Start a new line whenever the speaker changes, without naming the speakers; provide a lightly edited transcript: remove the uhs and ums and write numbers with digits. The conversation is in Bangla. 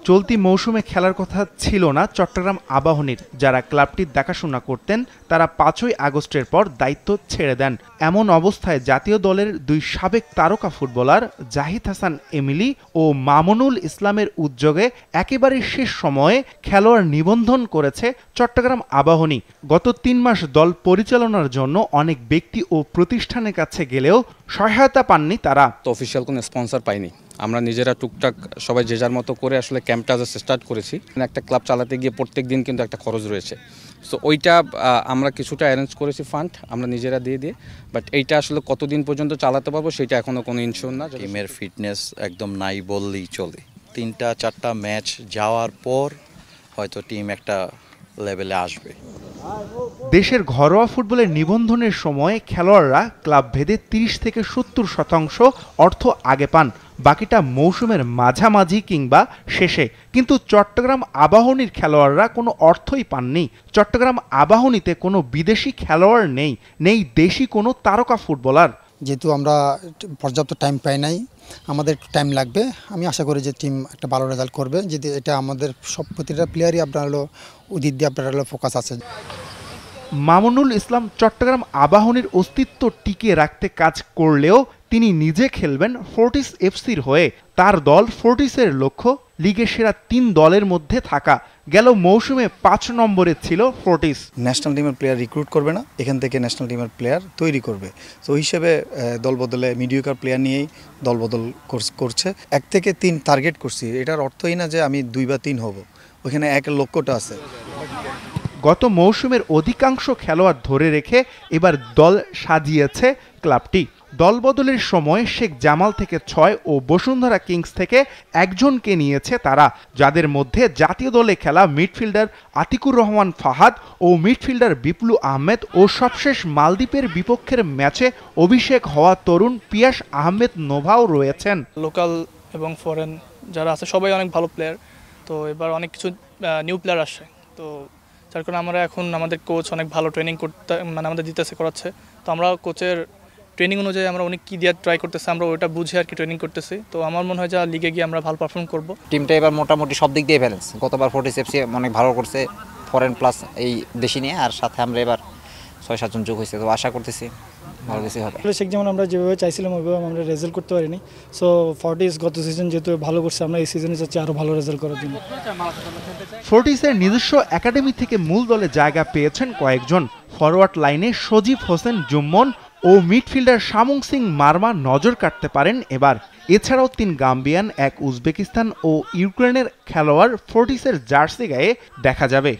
চলতি মৌসুমে খেলার কথা ছিল না চট্টগ্রাম আবাহনীর। যারা ক্লাবটির দেখাশোনা করতেন তারা ৫ই আগস্টের পর দায়িত্ব ছেড়ে দেন। এমন অবস্থায় জাতীয় দলের দুই সাবেক তারকা ফুটবলার জাহিদ হাসান এমিলি ও মামুনুল ইসলামের উদ্যোগে একেবারে শেষ সময়ে খেলোয়াড় নিবন্ধন করেছে চট্টগ্রাম আবাহনী। গত ৩ মাস দল পরিচালনার জন্য অনেক ব্যক্তি ও প্রতিষ্ঠানের কাছে গেলেও সহায়তা পাননি তারা।
অফিসিয়াল কোনো স্পন্সর পাইনি, আমরা নিজেরা টুকটাক সবাই যে যার মতো করে আসলে ক্যাম্পটা স্টার্ট করেছি। একটা ক্লাব চালাতে গিয়ে প্রত্যেক দিন কিন্তু একটা খরচ রয়েছে, সো ওইটা আমরা কিছুটা অ্যারেঞ্জ করেছি ফান্ড আমরা নিজেরা দিয়ে বাট এইটা আসলে কতদিন পর্যন্ত চালাতে পারবো সেটা এখনও কোনো ইনশিওর না।
টিমের ফিটনেস একদম নাই বললেই চলে। ৩-৪টা ম্যাচ যাওয়ার পর হয়তো টিম একটা লেভেলে আসবে।
দেশের ঘরোয়া ফুটবলের নিবন্ধনের সময় খেলোয়াড়রা ক্লাব ভেদে ৩০ থেকে ৭০% অর্থ আগে পান, বাকিটা মৌসুমের মাঝামাঝি কিংবা শেষে। কিন্তু চট্টগ্রাম আবাহনীর খেলোয়াড়রা কোনো অর্থই পাননি। চট্টগ্রাম আবাহনীতে কোনো বিদেশি খেলোয়াড় নেই দেশি কোনো তারকা ফুটবলার।
যেহেতু আমরা পর্যাপ্ত টাইম পাই নাই, আমাদের একটু টাইম লাগবে। আমি আশা করি যে টিম একটা ভালো রেজাল্ট করবে, যদি এটা আমাদের সব প্রতিটা প্লেয়ারই আপনার হলো উদিত দিয়ে আপনার ফোকাস আছে।
মামুনুল ইসলাম চট্টগ্রাম আবাহনীর অস্তিত্ব টিকিয়ে রাখতে কাজ করলেও তিনি নিজে খেলবেন ফোর্টিস এফসির হয়ে। তার দল ফোর্টিসের লক্ষ্য লিগের সেরা ৩ দলের মধ্যে থাকা। গেল মৌসুমে ৫ নম্বরে ছিল ফোর্টিস।
ন্যাশনাল টিমের প্লেয়ার রিক্রুট করবে না, এখান থেকে ন্যাশনাল টিমের প্লেয়ার তৈরি করবে। তো ওই হিসেবে দল বদলে মিডিওকার প্লেয়ার নিয়েই দল বদল করছে। ১ থেকে ৩ টার্গেট করছি, এটার অর্থই না যে আমি 2 বা 3 হব, ওইখানে এক লক্ষ্যটা আছে।
গত মৌসুমের অধিকাংশ খেলোয়াড় ধরে রেখে এবার দল সাজিয়েছে ক্লাবটি। দলবদলের সময় শেখ জামাল থেকে ৬ ও বসুন্ধরা কিংস থেকে একজনকে নিয়েছে তারা, যাদের মধ্যে জাতীয় দলে খেলা মিডফিল্ডার আতিকুর রহমান ফাহাদ ও মিডফিল্ডার বিপ্লু আহমেদ ও সবশেষ মালদ্বীপের বিপক্ষের ম্যাচে অভিষেক হওয়া তরুণ পিয়াস আহমেদ নোভাও রয়েছেন।
লোকাল এবং ফরেন যারা আছে সবাই অনেক ভালো প্লেয়ার, তো এবার অনেক কিছু নিউ প্লেয়ার আসে, তো যার কারণে আমরা এখন আমাদের কোচ অনেক ভালো ট্রেনিং করতে আমাদের করাচ্ছে। তো আমরা কোচের ট্রেনিং অনুযায়ী আমরা অনেক কী দিয়ে ট্রাই করতেছি, আমরা ওইটা বুঝে আর কি ট্রেনিং করতেছি। তো আমার মনে হয় যে লিগে গিয়ে আমরা ভালো পারফর্ম করব।
টিমটা এবার মোটামুটি সব দিক দিয়ে ব্যালেন্স। গতবার ফোর্টিস এফসি অনেক ভালো করছে ফরেন প্লাস এই দেশি নিয়ে, আর সাথে আমরা এবার ৬-৭ জন যোগ হয়েছে, তো আশা করতেছি ভালো কিছু হবে।
শেখ যেমন আমরা যেভাবে চাইছিলাম ওইভাবে আমরা রেজাল্ট করতে পারিনি। সো ফোর্টিস গত সিজন যেহেতু ভালো করছে, আমরা এই সিজনে চাচ্ছি আরও ভালো রেজাল্ট করার জন্য।
ফোর্টিসের নিজস্ব একাডেমি থেকে মূল দলে জায়গা পেয়েছেন কয়েকজন। ফরওয়ার্ড লাইনে সজীব হোসেন জুম্মন ও মিডফিল্ডার শামুং সিং মারমা নজর কাটতে পারেন এবার। এছাড়াও ৩ গাম্বিয়ান, 1 উজবেকিস্তান ও ইউক্রেনের খেলোয়াড় ফোর্টিসের জার্সি গায়ে দেখা যাবে।